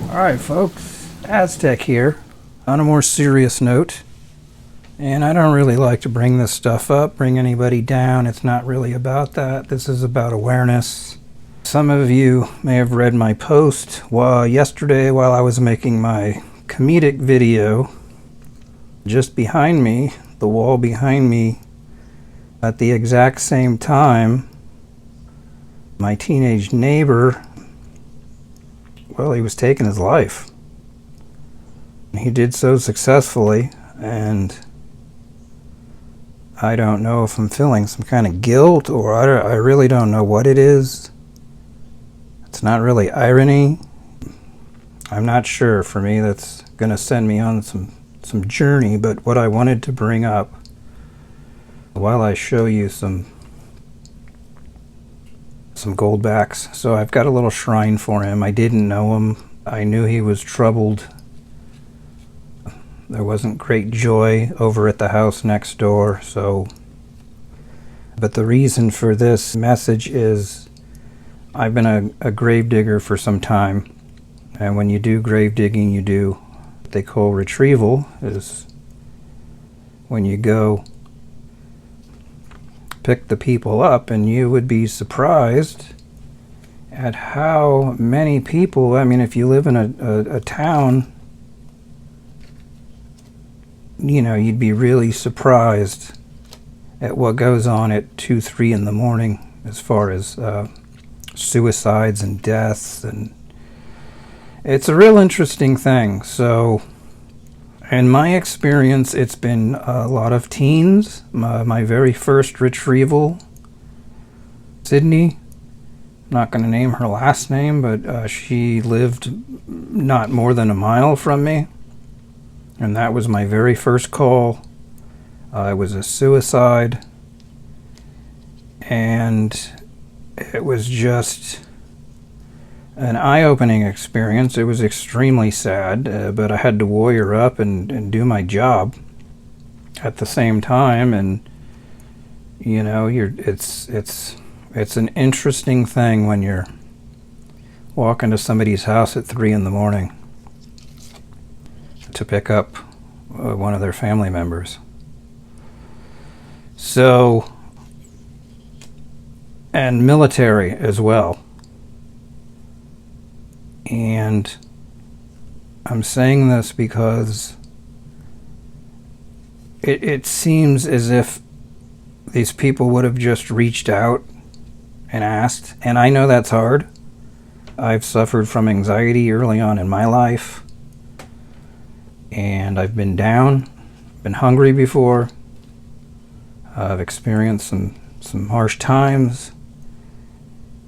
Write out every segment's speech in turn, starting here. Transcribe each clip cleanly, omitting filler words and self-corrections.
Alright folks, Aztec here, on a more serious note. And I don't really like to bring this stuff up, bring anybody down. It's not really about that. This is about awareness. Some of you may have read my post yesterday while I was making my comedic video. Just behind me, the wall behind me, at the exact same time, my teenage neighbor, well, he was taking his life. He did so successfully, and I don't know if I'm feeling some kind of guilt, or I really don't know what it is. It's not really irony. I'm not sure. For me, that's going to send me on some journey, but what I wanted to bring up while I show you some goldbacks. So I've got a little shrine for him. I didn't know him. I knew he was troubled. There wasn't great joy over at the house next door, but the reason for this message is I've been a grave digger for some time, and when you do grave digging, you do what they call retrieval, is when you go pick the people up, and you would be surprised at how many people, I mean, if you live in a town, you know, you'd be really surprised at what goes on at 2, 3 in the morning as far as suicides and deaths, and it's a real interesting thing. So in my experience, it's been a lot of teens. My very first retrieval, Sydney, I'm not going to name her last name, but she lived not more than a mile from me. And that was my very first call. It was a suicide. And it was just an eye-opening experience. It was extremely sad, but I had to warrior up and do my job at the same time. And, you know, it's an interesting thing when you're walking to somebody's house at 3 in the morning to pick up one of their family members. So, and military as well. And I'm saying this because it seems as if these people would have just reached out and asked, and I know that's hard. I've suffered from anxiety early on in my life. And I've been down, been hungry before. I've experienced some harsh times.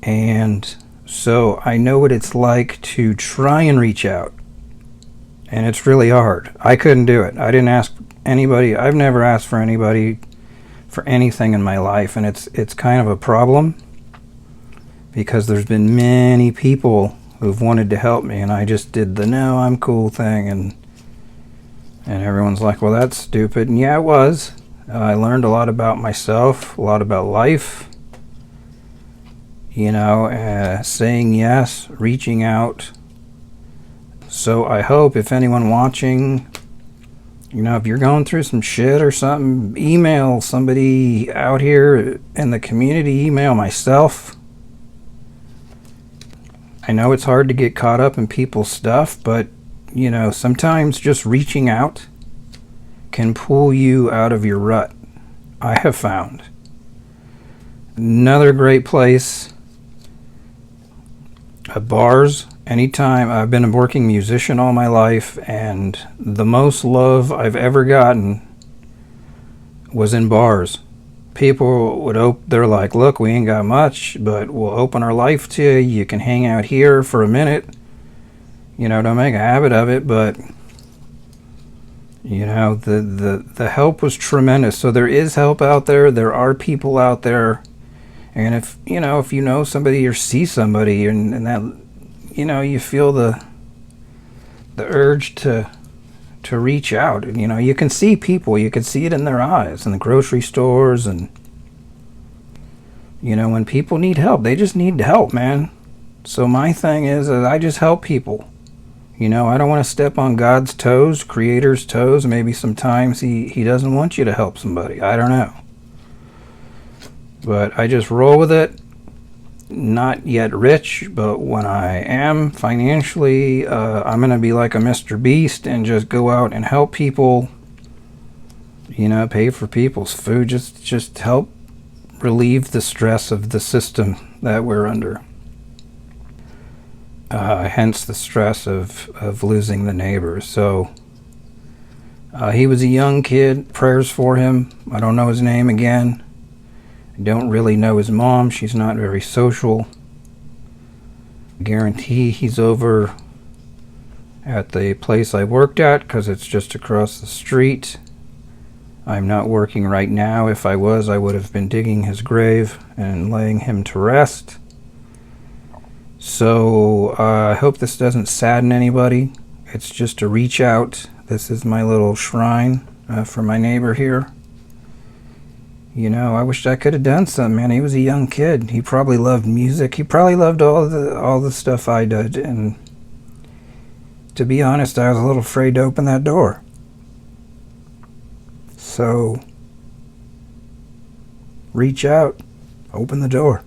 And so I know what it's like to try and reach out. And it's really hard. I couldn't do it. I didn't ask anybody. I've never asked for anybody for anything in my life. And it's kind of a problem, because there's been many people who've wanted to help me, and I just did the no, I'm cool thing, and everyone's like, well, that's stupid. And yeah, it was. I learned a lot about myself, a lot about life. You know, saying yes, reaching out. So I hope if anyone watching, you know, if you're going through some shit or something, email somebody out here in the community, email myself. I know it's hard to get caught up in people's stuff, but you know, sometimes just reaching out can pull you out of your rut, I have found. Another great place, bars. Anytime, I've been a working musician all my life, and the most love I've ever gotten was in bars. People they're like, look, we ain't got much, but we'll open our life to you. You can hang out here for a minute. You know, don't make a habit of it, but you know, the help was tremendous. So there is help out there. There are people out there. And if you know somebody or see somebody, and that, you know, you feel the urge to reach out. And, you know, you can see people, you can see it in their eyes in the grocery stores, and You know, when people need help, they just need help, man. So my thing is that I just help people. You know, I don't want to step on God's toes, Creator's toes. Maybe sometimes he doesn't want you to help somebody. I don't know. But I just roll with it. Not yet rich, but when I am financially, I'm going to be like a Mr. Beast and just go out and help people. You know, pay for people's food. Just help relieve the stress of the system that we're under. Hence the stress of losing the neighbors. So he was a young kid. Prayers for him. I don't know his name again. I don't really know his mom. She's not very social. I guarantee he's over at the place I worked at because it's just across the street. I'm not working right now. If I was, I would have been digging his grave and laying him to rest. So I hope this doesn't sadden anybody. It's just to reach out. This is my little shrine for my neighbor here. You know, I wish I could have done something, man. He was a young kid. He probably loved music. He probably loved all the stuff I did. And to be honest, I was a little afraid to open that door. So reach out. Open the door.